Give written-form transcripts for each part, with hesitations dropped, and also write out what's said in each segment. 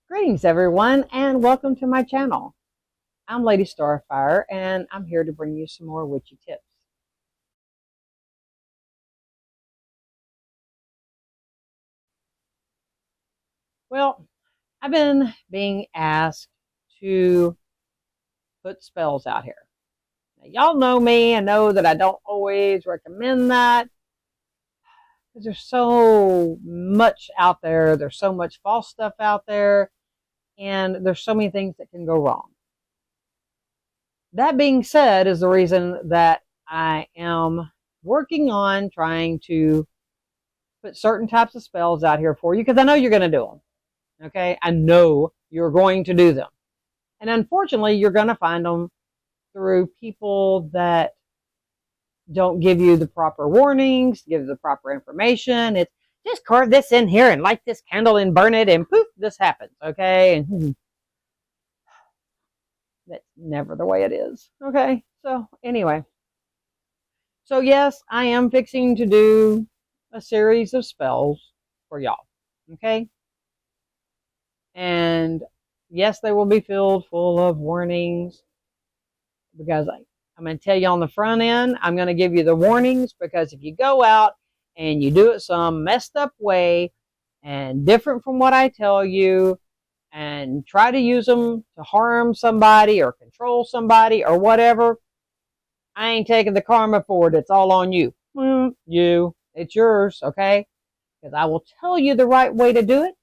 Greetings everyone and welcome to my channel. I'm Lady Starfire and I'm here to bring you some more witchy tips. Well, I've been being asked to put spells out here. Now, y'all know me and know that I don't always recommend that because there's so much out there. There's so much false stuff out there and there's so many things that can go wrong. That being said is the reason that I am working on trying to put certain types of spells out here for you because I know you're going to do them. Okay? I know you're going to do them. And unfortunately, you're going to find them through people that don't give you the proper warnings, give you the proper information. It's just carve this in here and light this candle and burn it and poof, this happens. Okay? And that's never the way it is. Okay? So anyway. So yes, I am fixing to do a series of spells for y'all. Okay? And yes, they will be filled full of warnings because I'm going to tell you on the front end, I'm going to give you the warnings because if you go out and you do it some messed up way and different from what I tell you and try to use them to harm somebody or control somebody or whatever, I ain't taking the karma for it. It's all on you. It's yours, okay? Because I will tell you the right way to do it.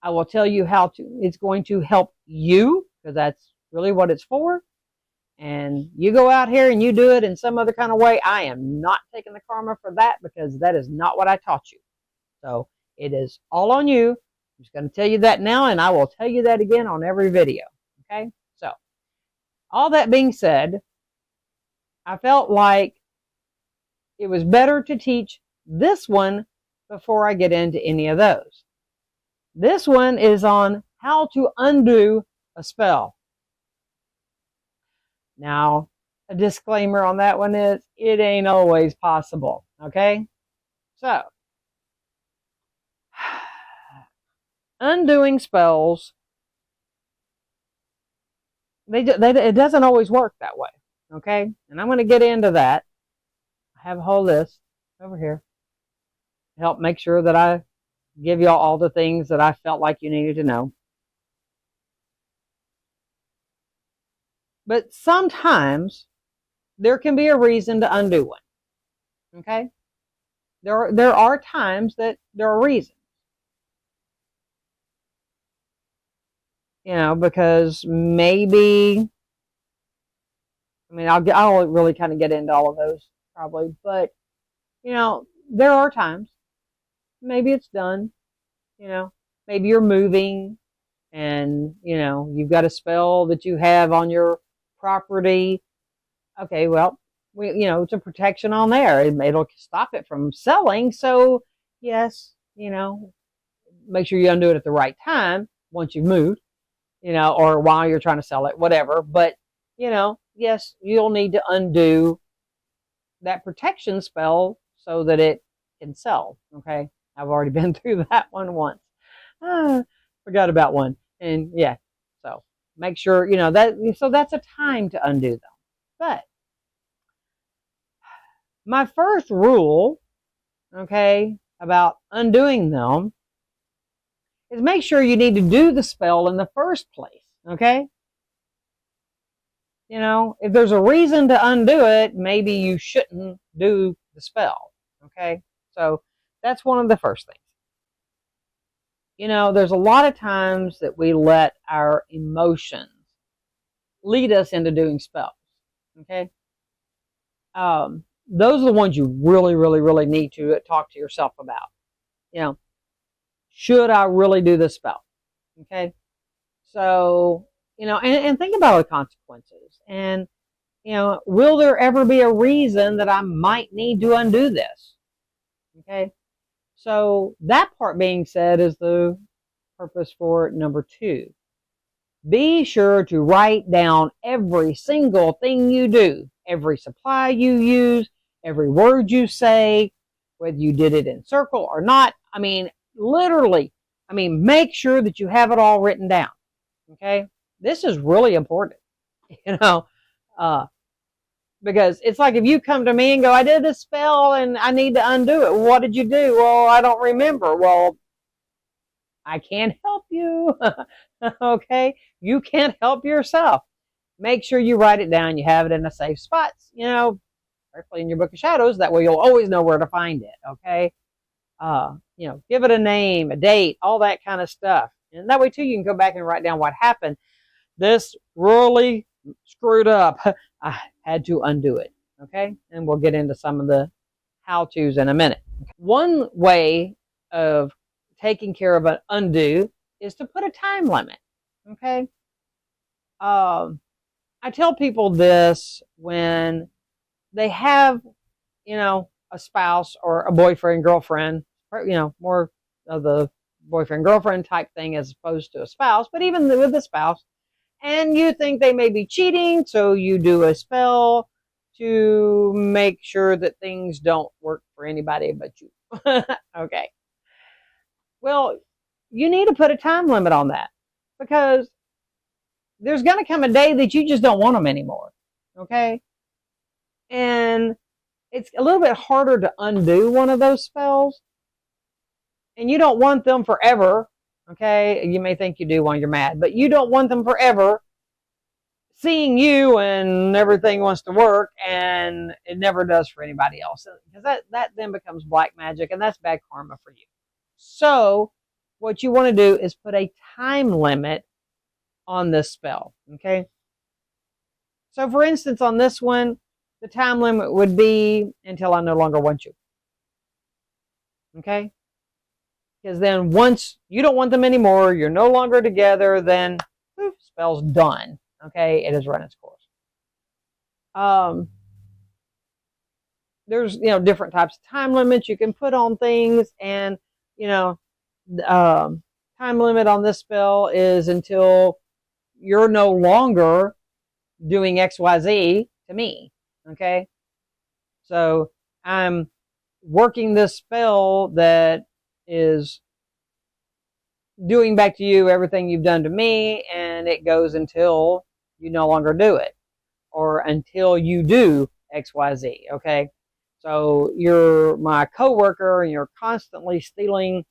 I will tell you how to. It's going to help you because that's really what it's for. And you go out here and you do it in some other kind of way. I am not taking the karma for that because that is not what I taught you. So it is all on you. I'm just going to tell you that now, and I will tell you that again on every video. Okay? So all that being said, I felt like it was better to teach this one before I get into any of those. This one is on how to undo a spell. Now, a disclaimer on that one is it ain't always possible. Okay? So, undoing spells, it doesn't always work that way. Okay? And I'm going to get into that. I have a whole list over here to help make sure that I give y'all all the things that I felt like you needed to know. But sometimes there can be a reason to undo one. Okay? There are times that there are reasons. You know, because maybe, I mean, I'll really kind of get into all of those probably, but, you know, there are times, maybe it's done, you know, maybe you're moving and, you know, you've got a spell that you have on your property. Okay, well, you know, it's a protection on there. It'll stop it from selling. So, yes, you know, make sure you undo it at the right time once you've moved, you know, or while you're trying to sell it, whatever. But, you know, yes, you'll need to undo that protection spell so that it can sell. Okay, I've already been through that one once. Forgot about one. And yeah, so make sure, you know, that, so that's a time to undo them. But my first rule, okay, about undoing them is make sure you need to do the spell in the first place. Okay? You know, if there's a reason to undo it, maybe you shouldn't do the spell. Okay? So that's one of the first things. You know, there's a lot of times that we let our emotions lead us into doing spells. Okay? Those are the ones you really, really, really need to talk to yourself about. You know, should I really do this spell? Okay? So, you know, and think about the consequences. And, you know, will there ever be a reason that I might need to undo this? Okay? So that part being said is the purpose for number 2. Be sure to write down every single thing you do, every supply you use, every word you say, whether you did it in circle or not. I mean, literally, I mean, make sure that you have it all written down. Okay? This is really important, you know, because it's like if you come to me and go, I did this spell and I need to undo it. What did you do? Well, I don't remember. Well, I can't help you. Okay? You can't help yourself. Make sure you write it down. You have it in a safe spot, you know, preferably in your book of shadows. That way you'll always know where to find it. Okay? You know, give it a name, a date, all that kind of stuff. And that way too, you can go back and write down what happened. This really screwed up. I had to undo it. Okay? And we'll get into some of the how-tos in a minute. One way of taking care of an undo is to put a time limit. Okay? I tell people this when they have, you know, a spouse or a boyfriend, girlfriend, or, you know, more of the boyfriend, girlfriend type thing as opposed to a spouse, but even with a spouse, and you think they may be cheating, so you do a spell to make sure that things don't work for anybody but you. Okay. Well, you need to put a time limit on that because there's going to come a day that you just don't want them anymore. Okay. And it's a little bit harder to undo one of those spells. And you don't want them forever. Okay. You may think you do when you're mad, but you don't want them forever seeing you and everything wants to work and it never does for anybody else. Because that then becomes black magic and that's bad karma for you. So what you want to do is put a time limit on this spell. Okay. So for instance, on this one, the time limit would be until I no longer want you. Okay. Because then once you don't want them anymore, you're no longer together, then poof, spell's done. Okay. It has run its course. There's, you know, different types of time limits you can put on things, and, you know, time limit on this spell is until you're no longer doing XYZ to me. Okay. So I'm working this spell that is doing back to you everything you've done to me, and it goes until you no longer do it or until you do XYZ. Okay. So you're my coworker and you're constantly stealing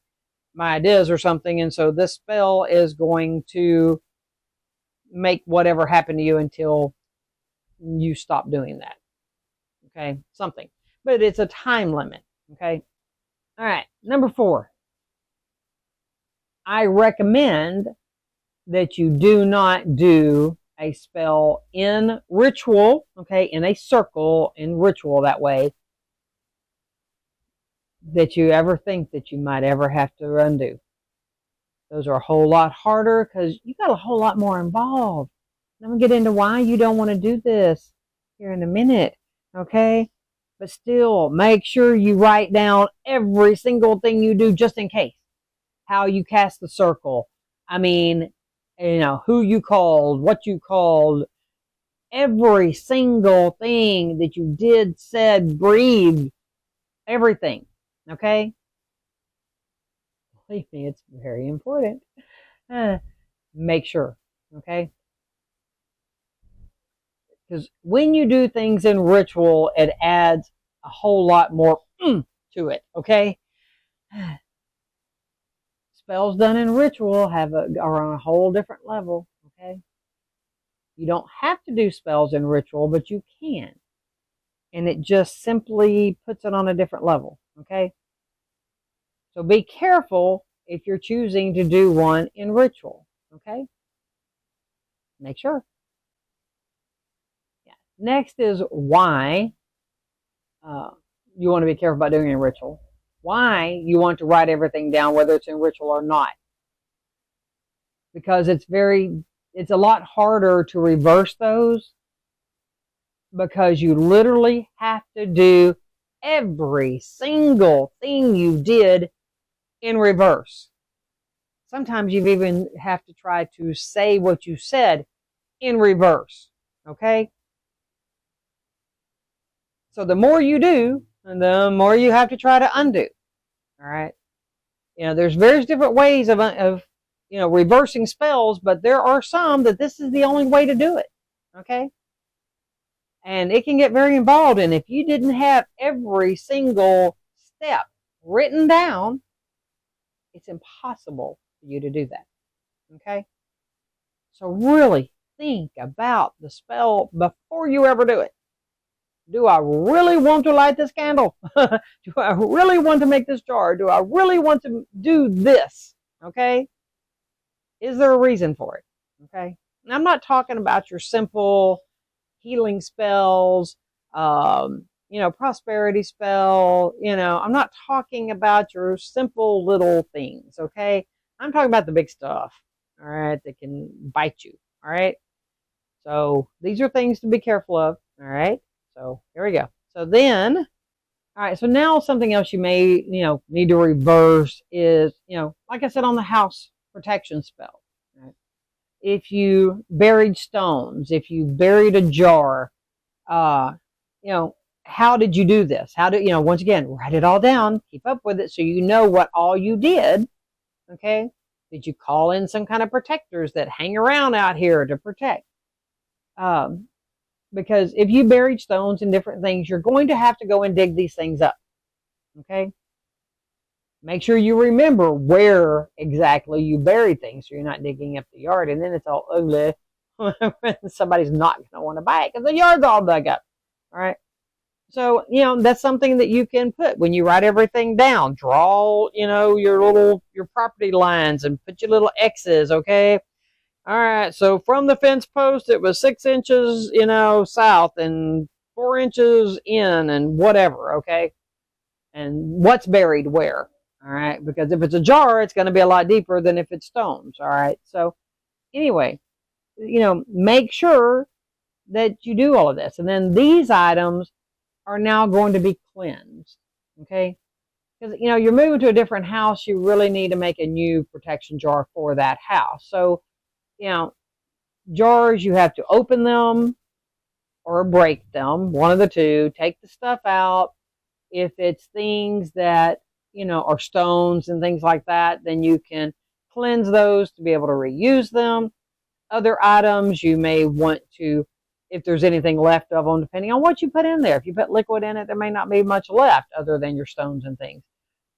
my ideas or something. And so this spell is going to make whatever happen to you until you stop doing that. Okay. Something, but it's a time limit. Okay. All right. Number 4. I recommend that you do not do a spell in ritual. Okay. In a circle, in ritual, that way, that you ever think that you might ever have to undo. Those are a whole lot harder because you got a whole lot more involved. I'm going to get into why you don't want to do this here in a minute. Okay. But still, make sure you write down every single thing you do just in case. How you cast the circle. I mean, you know, who you called, what you called, every single thing that you did, said, breathed, everything. Okay? Believe me, it's very important. Make sure. Okay? Because when you do things in ritual, it adds a whole lot more to it. Okay? Spells done in ritual are on a whole different level. Okay? You don't have to do spells in ritual, but you can. And it just simply puts it on a different level. Okay? So be careful if you're choosing to do one in ritual. Okay? Make sure. Yeah. Next is why you want to be careful about doing it in ritual. Why you want to write everything down, whether it's in ritual or not. Because it's a lot harder to reverse those, because you literally have to do every single thing you did in reverse. Sometimes you even have to try to say what you said in reverse. Okay? So the more you do, and the more you have to try to undo. All right? There's various different ways of reversing spells, but there are some that this is the only way to do it. Okay? And it can get very involved. And if you didn't have every single step written down, it's impossible for you to do that. Okay? So really think about the spell before you ever do it. Do I really want to light this candle? Do I really want to make this jar? Do I really want to do this? Okay? Is there a reason for it? Okay? And I'm not talking about your simple healing spells, prosperity spell. I'm not talking about your simple little things. Okay? I'm talking about the big stuff. All right? That can bite you. All right? So these are things to be careful of. All right? So here we go. So then, all right, so now something else you may, need to reverse is, like I said, on the house protection spell. Right? If you buried stones, if you buried a jar, how did you do this? How do, once again, write it all down, keep up with it so you know what all you did. Okay. Did you call in some kind of protectors that hang around out here to protect? Because if you buried stones and different things, you're going to have to go and dig these things up. Okay? Make sure you remember where exactly you buried things so you're not digging up the yard and then it's all ugly. Somebody's not going to want to buy it because the yard's all dug up. All right? So, that's something that you can put when you write everything down. Draw, your property lines and put your little X's, okay? All right, so from the fence post, it was 6 inches, south and 4 inches in and whatever, okay? And what's buried where, all right? Because if it's a jar, it's going to be a lot deeper than if it's stones, all right? So anyway, make sure that you do all of this. And then these items are now going to be cleansed, okay? Because, you're moving to a different house, you really need to make a new protection jar for that house. So, jars, you have to open them or break them, one of the two, take the stuff out. If it's things that, are stones and things like that, then you can cleanse those to be able to reuse them. Other items, you may want to, if there's anything left of them, depending on what you put in there. If you put liquid in it, there may not be much left other than your stones and things.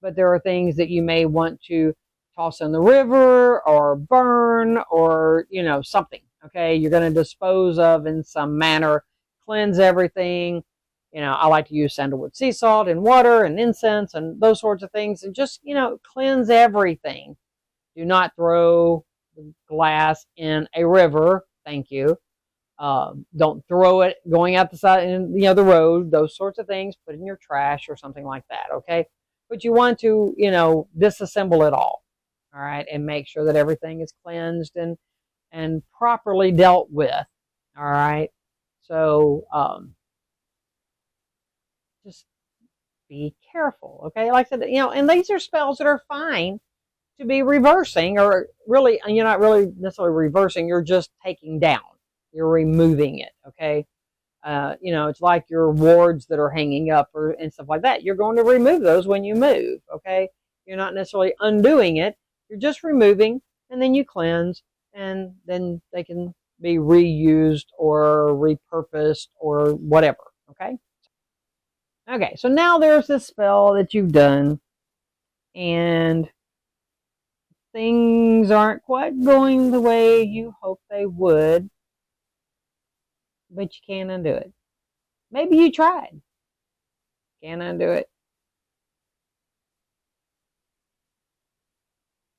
But there are things that you may want to toss in the river or burn or, something, okay, you're going to dispose of in some manner, cleanse everything. I like to use sandalwood sea salt and water and incense and those sorts of things and just, cleanse everything. Do not throw the glass in a river. Thank you. Don't throw it going out the side, the road, those sorts of things. Put it in your trash or something like that, okay? But you want to, disassemble it all. All right, and make sure that everything is cleansed and properly dealt with. All right, so just be careful. Okay, like I said, and these are spells that are fine to be reversing, or really, you're not really necessarily reversing. You're just taking down. You're removing it. Okay, it's like your wards that are hanging up and stuff like that. You're going to remove those when you move. Okay, you're not necessarily undoing it. You're just removing, and then you cleanse, and then they can be reused or repurposed or whatever, okay? Okay, so now there's this spell that you've done, and things aren't quite going the way you hope they would, but you can't undo it. Maybe you tried. Can't undo it.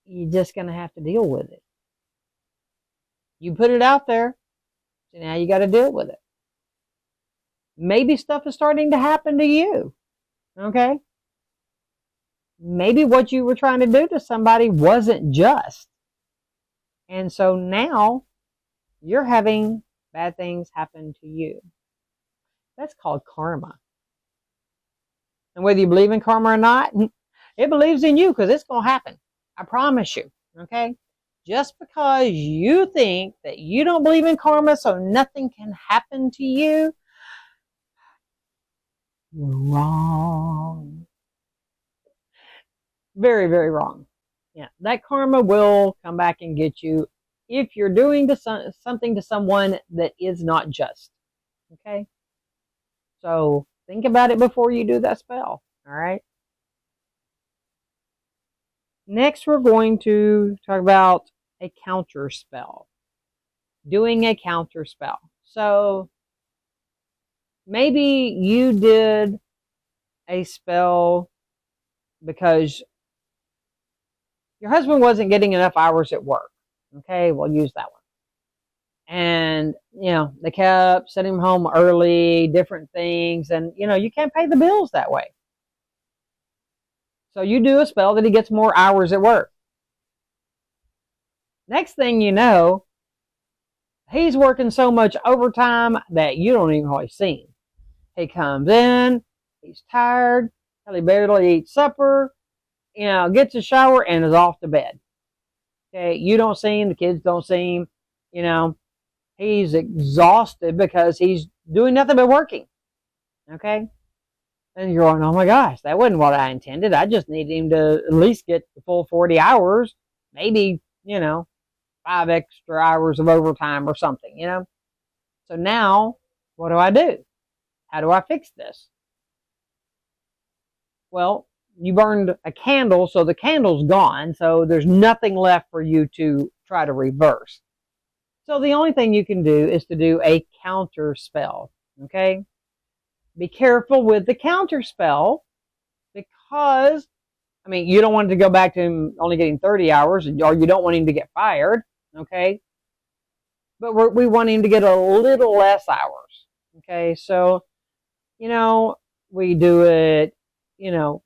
You're just going to have to deal with it. You put it out there, so now you got to deal with it. Maybe stuff is starting to happen to you, okay? Maybe what you were trying to do to somebody wasn't just. And so now you're having bad things happen to you. That's called karma. And whether you believe in karma or not, it believes in you because it's going to happen. I promise you, okay? Just because you think that you don't believe in karma so nothing can happen to you, you're wrong. Very, very wrong. Yeah, that karma will come back and get you if you're doing something to someone that is not just. Okay? So think about it before you do that spell. All right? Next, we're going to talk about a counter spell. Doing a counter spell. So maybe you did a spell because your husband wasn't getting enough hours at work. Okay, we'll use that one. And, they kept sending him home early, different things. And, you can't pay the bills that way. So you do a spell that he gets more hours at work. Next thing you know, he's working so much overtime that you don't even hardly see him. He comes in, he's tired, he barely eats supper, gets a shower and is off to bed. Okay, you don't see him, the kids don't see him, he's exhausted because he's doing nothing but working. Okay? And you're going, oh my gosh, that wasn't what I intended. I just need him to at least get the full 40 hours, maybe, 5 extra hours of overtime or something, So now, what do? How do I fix this? Well, you burned a candle, so the candle's gone, so there's nothing left for you to try to reverse. So the only thing you can do is to do a counter spell, okay? Be careful with the counter spell because, you don't want to go back to him only getting 30 hours, or you don't want him to get fired, okay? But we want him to get a little less hours, okay? So, we do it,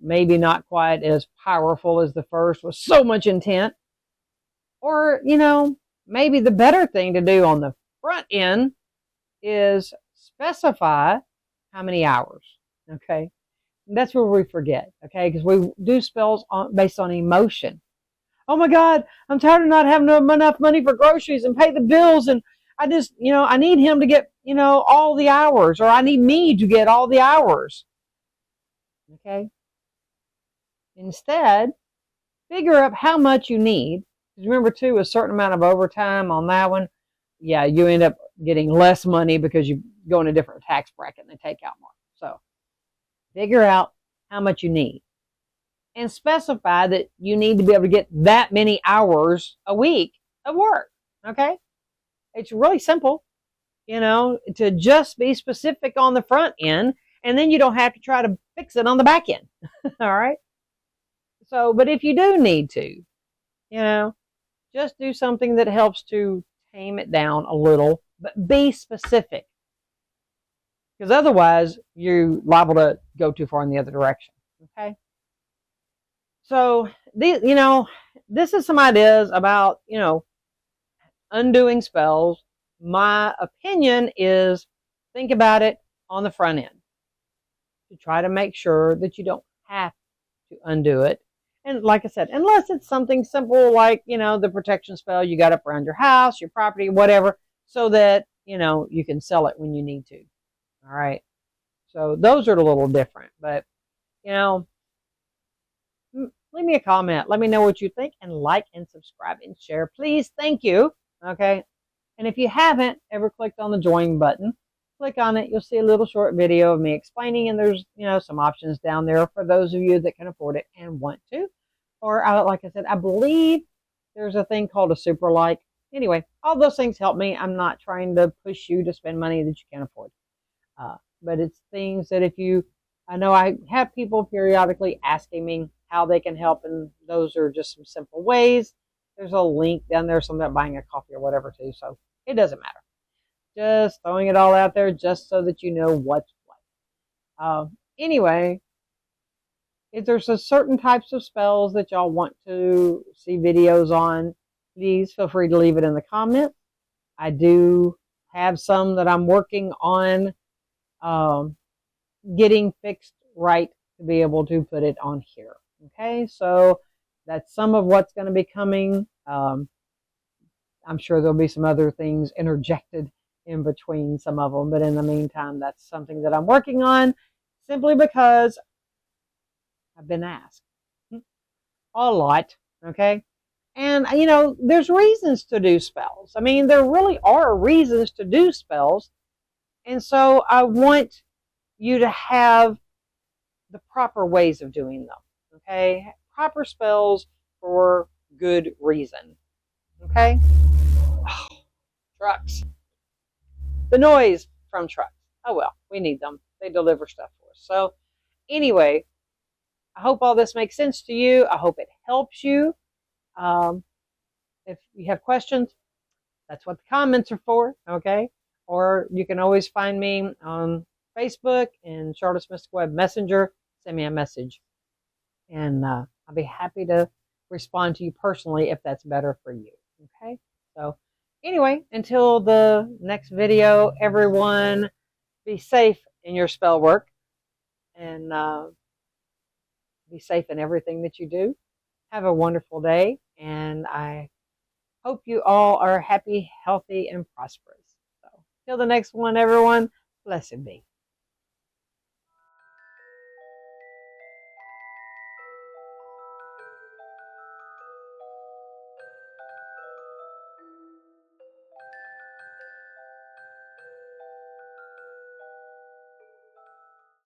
maybe not quite as powerful as the first with so much intent. Or, maybe the better thing to do on the front end is specify how many hours, okay? And that's where we forget, okay? Because we do spells based on emotion. Oh my God, I'm tired of not having enough money for groceries and pay the bills. And I just, I need him to get, all the hours, or I need me to get all the hours. Okay? Instead, figure out how much you need. Because remember, too, a certain amount of overtime on that one, yeah, you end up getting less money because you go in a different tax bracket and they take out more. So, figure out how much you need. And specify that you need to be able to get that many hours a week of work. Okay? It's really simple, to just be specific on the front end, and then you don't have to try to fix it on the back end. All right? So, but if you do need to, just do something that helps to tame it down a little, but be specific. Because otherwise, you're liable to go too far in the other direction. Okay? So, this is some ideas about, undoing spells. My opinion is think about it on the front end to try to make sure that you don't have to undo it. And like I said, unless it's something simple like, the protection spell you got up around your house, your property, whatever, so that, you can sell it when you need to. All right. So those are a little different, but, leave me a comment. Let me know what you think, and like and subscribe and share. Please. Thank you. Okay. And if you haven't ever clicked on the join button, click on it. You'll see a little short video of me explaining, and there's, some options down there for those of you that can afford it and want to. Or like I said, I believe there's a thing called a super like. Anyway, all those things help me. I'm not trying to push you to spend money that you can't afford. But it's things that I know I have people periodically asking me how they can help, and those are just some simple ways. There's a link down there, so I'm not buying a coffee or whatever too, so it doesn't matter. Just throwing it all out there just so that you know what's what. Anyway, if there's a certain types of spells that y'all want to see videos on, please feel free to leave it in the comments. I do have some that I'm working on getting fixed right to be able to put it on here. Okay, so that's some of what's going to be coming. I'm sure there'll be some other things interjected in between some of them, but in the meantime, that's something that I'm working on simply because I've been asked a lot. Okay, And, you know, there's reasons to do spells. I mean, there really are reasons to do spells. And so I want you to have the proper ways of doing them. Okay? Proper spells for good reason. Okay? Oh, trucks. The noise from trucks. Oh well, we need them. They deliver stuff for us. So anyway, I hope all this makes sense to you. I hope it helps you. If you have questions, that's what the comments are for, okay? Or you can always find me on Facebook and Charlotte's Mystic Web Messenger. Send me a message. And I'll be happy to respond to you personally if that's better for you, okay? So anyway, until the next video, everyone, be safe in your spell work. And be safe in everything that you do. Have a wonderful day. And I hope you all are happy, healthy, and prosperous. So, till the next one, everyone, blessed be.